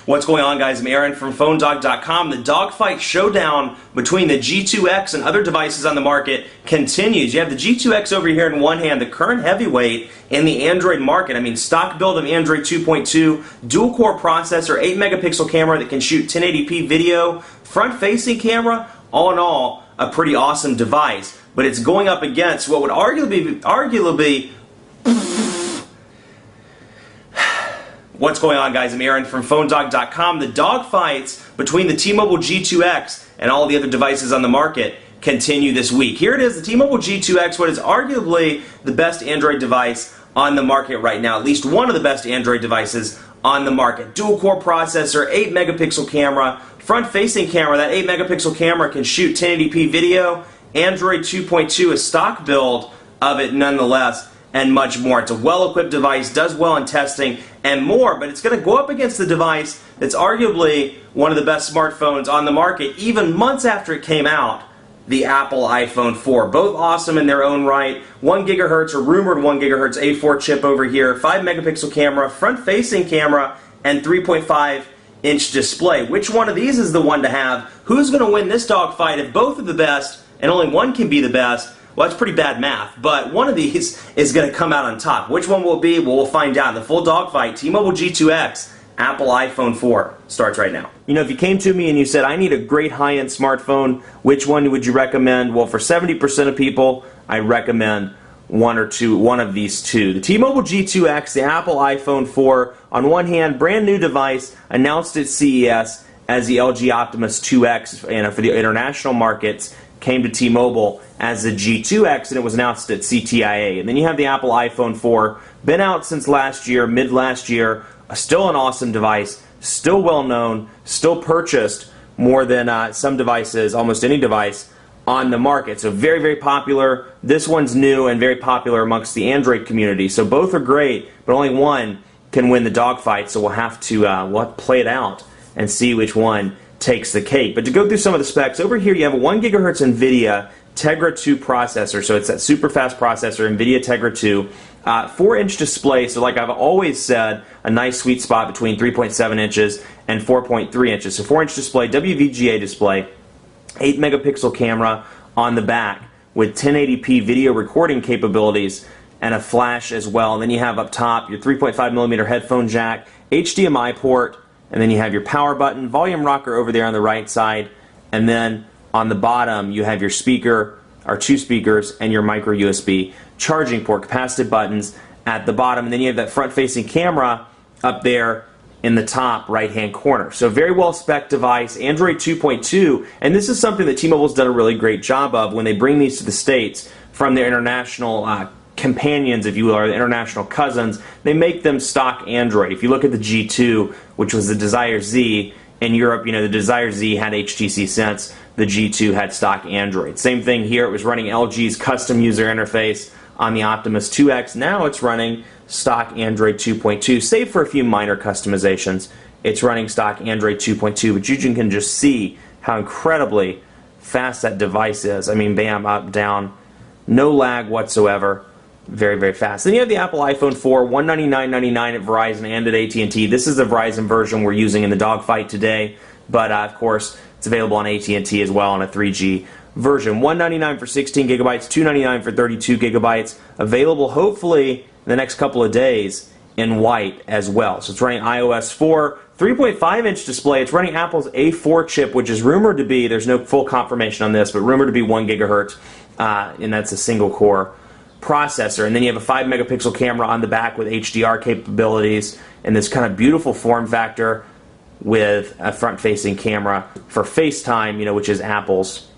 What's going on, guys? I'm Aaron from PhoneDog.com. The dogfight showdown between the G2x and other devices on the market continues. You have the G2x over here in one hand, the current heavyweight in the Android market. I mean, stock build of Android 2.2, dual-core processor, 8-megapixel camera that can shoot 1080p video, front-facing camera. All in all, a pretty awesome device. But it's going up against what would arguably What's going on, guys? I'm Aaron from PhoneDog.com. The dogfights between the T-Mobile G2x and all the other devices on the market continue this week. Here it is, the T-Mobile G2x, what is arguably the best Android device on the market right now, at least one of the best Android devices on the market. Dual-core processor, 8-megapixel camera, front-facing camera. That 8-megapixel camera can shoot 1080p video. Android 2.2, a stock build of it nonetheless, and much more. It's a well-equipped device, does well in testing, and more, but it's going to go up against the device that's arguably one of the best smartphones on the market, even months after it came out, the Apple iPhone 4. Both awesome in their own right. 1 gigahertz, or rumored 1 gigahertz A4 chip over here, 5-megapixel camera, front-facing camera, and 3.5-inch display. Which one of these is the one to have? Who's going to win this dogfight if both are the best and only one can be the best? Well, that's pretty bad math, but one of these is going to come out on top. Which one will it be? Well, we'll find out. The full dogfight, T-Mobile G2x, Apple iPhone 4, starts right now. You know, if you came to me and you said, I need a great high-end smartphone, which one would you recommend? Well, for 70% of people, I recommend one of these two. The T-Mobile G2x, the Apple iPhone 4, on one hand, brand new device, announced at CES as the LG Optimus 2X for the international markets, came to T-Mobile as the G2x, and it was announced at CTIA. And then you have the Apple iPhone 4, been out since last year, mid last year, still an awesome device, still well known, still purchased more than some devices, almost any device on the market. So very, very popular. This one's new and very popular amongst the Android community. So both are great, but only one can win the dogfight. So we'll have to play it out and see which one takes the cake. But to go through some of the specs, over here you have a 1 gigahertz NVIDIA Tegra 2 processor, so it's that super fast processor, NVIDIA Tegra 2, 4-inch display, so like I've always said, a nice sweet spot between 3.7 inches and 4.3 inches. So 4-inch display, WVGA display, 8-megapixel camera on the back with 1080p video recording capabilities and a flash as well. And then you have up top your 3.5mm headphone jack, HDMI port, and then you have your power button, volume rocker over there on the right side, and then on the bottom you have your speaker, or two speakers, and your micro USB charging port, capacitive buttons at the bottom, and then you have that front-facing camera up there in the top right-hand corner. So very well-spec'd device, Android 2.2, and this is something that T-Mobile's done a really great job of when they bring these to the States from their international companions, if you will, or the international cousins. They make them stock Android. If you look at the G2, which was the Desire Z, in Europe, you know, the Desire Z had HTC Sense, the G2 had stock Android. Same thing here, it was running LG's custom user interface on the Optimus 2X. Now it's running stock Android 2.2, save for a few minor customizations. It's running stock Android 2.2, but you can just see how incredibly fast that device is. I mean, bam, up, down, no lag whatsoever. Very, very fast. Then you have the Apple iPhone 4, $199.99 at Verizon and at AT&T. This is the Verizon version we're using in the dogfight today, but of course it's available on AT&T as well on a 3G version. $199 for 16 gigabytes, $299 for 32 gigabytes. Available hopefully in the next couple of days in white as well. So it's running iOS 4, 3.5-inch display. It's running Apple's A4 chip, which is rumored to be, there's no full confirmation on this, but rumored to be 1 gigahertz, and that's a single core processor. And then you have a 5-megapixel camera on the back with HDR capabilities and this kind of beautiful form factor with a front-facing camera for FaceTime, you know, which is Apple's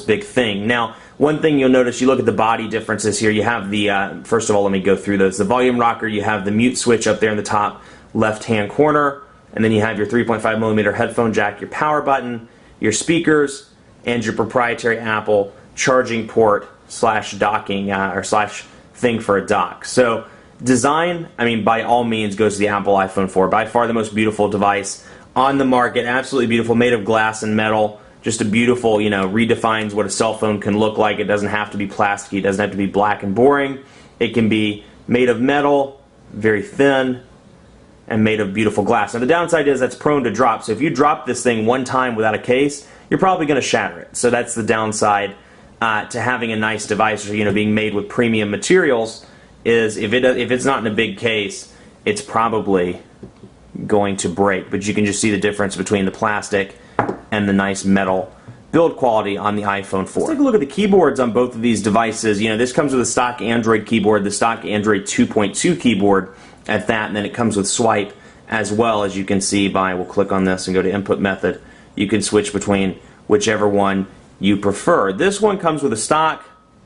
big thing. Now, one thing you'll notice, you look at the body differences here. You have the first of all, let me go through those. The volume rocker, you have the mute switch up there in the top left-hand corner, and then you have your 3.5mm headphone jack, your power button, your speakers, and your proprietary Apple charging port slash docking or slash thing for a dock. So design, I mean, by all means goes to the Apple iPhone 4. By far the most beautiful device on the market. Absolutely beautiful, made of glass and metal. Just a beautiful, you know, redefines what a cell phone can look like. It doesn't have to be plasticky. It doesn't have to be black and boring. It can be made of metal, very thin, and made of beautiful glass. Now the downside is that's prone to drop, so if you drop this thing one time without a case, you're probably going to shatter it. So that's the downside to having a nice device, or being made with premium materials, is if it's not in a big case, it's probably going to break. But you can just see the difference between the plastic and the nice metal build quality on the iPhone 4. Let's take a look at the keyboards on both of these devices. This comes with a stock Android keyboard, the stock Android 2.2 keyboard at that, and then it comes with swipe as well, as you can see we'll click on this and go to input method. You can switch between whichever one you prefer. This one comes with a stock,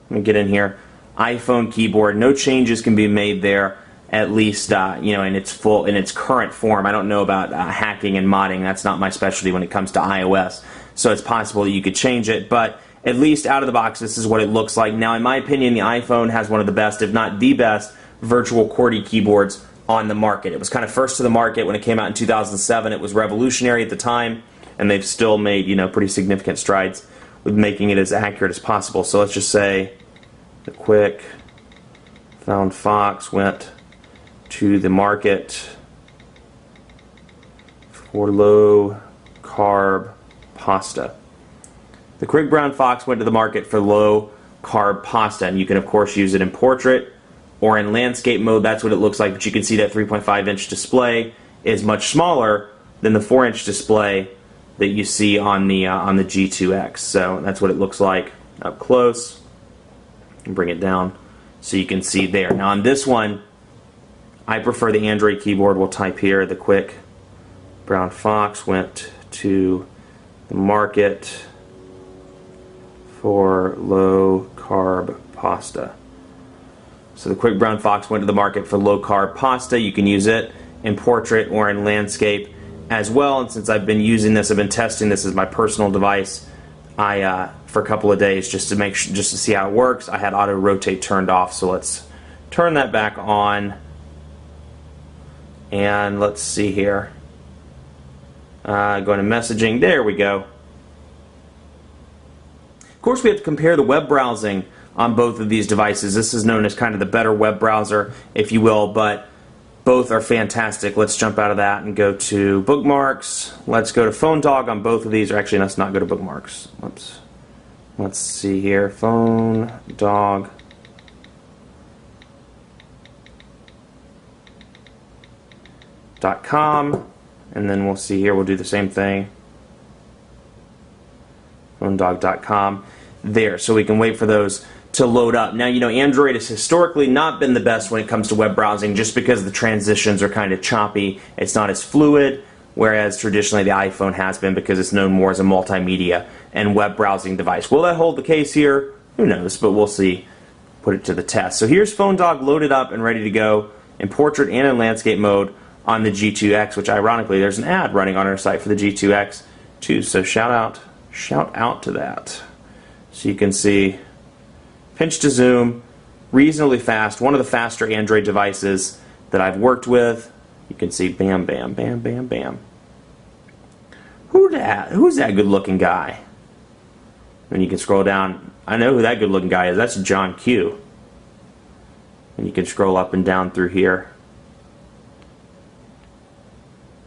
let me get in here, iPhone keyboard. No changes can be made there, at least in its current form. I don't know about hacking and modding. That's not my specialty when it comes to iOS. So it's possible that you could change it, but at least out of the box, this is what it looks like. Now, in my opinion, the iPhone has one of the best, if not the best, virtual QWERTY keyboards on the market. It was kind of first to the market when it came out in 2007. It was revolutionary at the time, and they've still made pretty significant strides with making it as accurate as possible. So let's just say the quick found Fox went to the market for low carb pasta. The quick brown fox went to the market for low carb pasta, and you can of course use it in portrait or in landscape mode. That's what it looks like, but you can see that 3.5-inch display is much smaller than the 4-inch display that you see on the G2x. So that's what it looks like up close. And bring it down so you can see there. Now on this one, I prefer the Android keyboard. We'll type here, the quick brown fox went to the market for low carb pasta. So the quick brown fox went to the market for low carb pasta. You can use it in portrait or in landscape as well. And since I've been using this, I've been testing this as my personal device, for a couple of days just to see how it works. I had auto rotate turned off, so let's turn that back on. And let's see here. Going to messaging. There we go. Of course, we have to compare the web browsing on both of these devices. This is known as kind of the better web browser, if you will, but both are fantastic. Let's jump out of that and go to bookmarks. Let's go to Phone Dog on both of these. Or actually, let's not go to bookmarks. Whoops. Let's see here. Phone Dog. .com, and then we'll see here, we'll do the same thing, phonedog.com there, so we can wait for those to load up. Now, Android has historically not been the best when it comes to web browsing, just because the transitions are kind of choppy. It's not as fluid, whereas traditionally the iPhone has been, because it's known more as a multimedia and web browsing device. Will that hold the case here? Who knows, but we'll see. Put it to the test. So here's Phone Dog loaded up and ready to go in portrait and in landscape mode on the G2X, which ironically there's an ad running on our site for the G2X too, so shout out to that. So you can see pinch to zoom, reasonably fast, one of the faster Android devices that I've worked with. You can see bam, bam, bam, bam, bam. Who's that good looking guy? And you can scroll down. I know who that good looking guy is. That's John Q. And you can scroll up and down through here.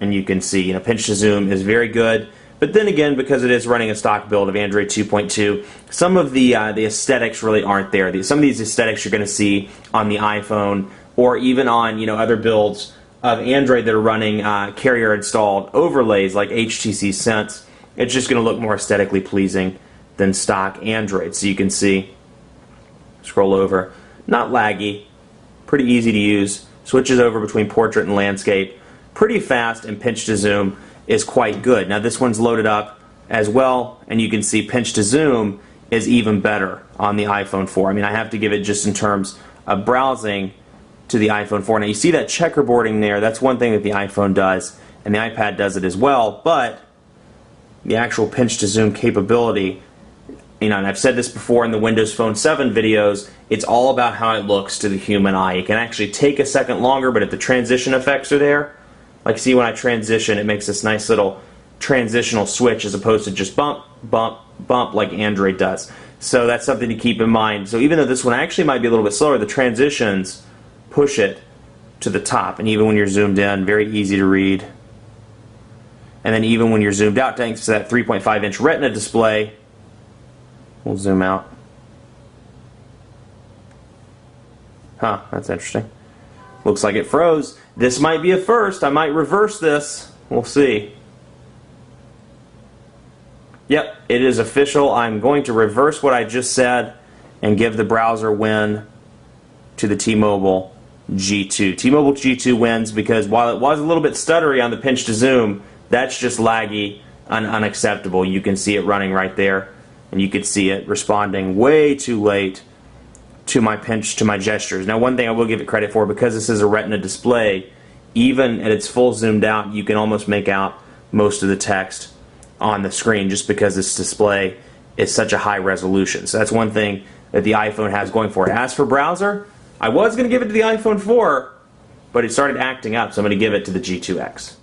And you can see, pinch to zoom is very good. But then again, because it is running a stock build of Android 2.2, some of the aesthetics really aren't there. Some of these aesthetics you're going to see on the iPhone, or even on other builds of Android that are running carrier installed overlays like HTC Sense. It's just going to look more aesthetically pleasing than stock Android. So you can see, scroll over, not laggy, pretty easy to use, switches over between portrait and landscape, pretty fast, and pinch to zoom is quite good. Now this one's loaded up as well, and you can see pinch to zoom is even better on the iPhone 4. I mean, I have to give it just in terms of browsing to the iPhone 4. Now you see that checkerboarding there, that's one thing that the iPhone does, and the iPad does it as well, but the actual pinch to zoom capability, and I've said this before in the Windows Phone 7 videos, it's all about how it looks to the human eye. It can actually take a second longer, but if the transition effects are there, like see when I transition, it makes this nice little transitional switch as opposed to just bump, bump, bump like Android does. So that's something to keep in mind. So even though this one actually might be a little bit slower, the transitions push it to the top, and even when you're zoomed in, very easy to read. And then even when you're zoomed out, thanks to that 3.5-inch Retina display, we'll zoom out. Huh, that's interesting. Looks like it froze. This might be a first. I might reverse this. We'll see. Yep, it is official. I'm going to reverse what I just said and give the browser win to the T-Mobile G2. T-Mobile G2 wins because while it was a little bit stuttery on the pinch to zoom, that's just laggy and unacceptable. You can see it running right there, and you could see it responding way too late to my pinch, to my gestures. Now, one thing I will give it credit for, because this is a Retina display, even at its full zoomed out, you can almost make out most of the text on the screen just because this display is such a high resolution. So that's one thing that the iPhone has going for it. As for browser, I was going to give it to the iPhone 4, but it started acting up, so I'm going to give it to the G2X.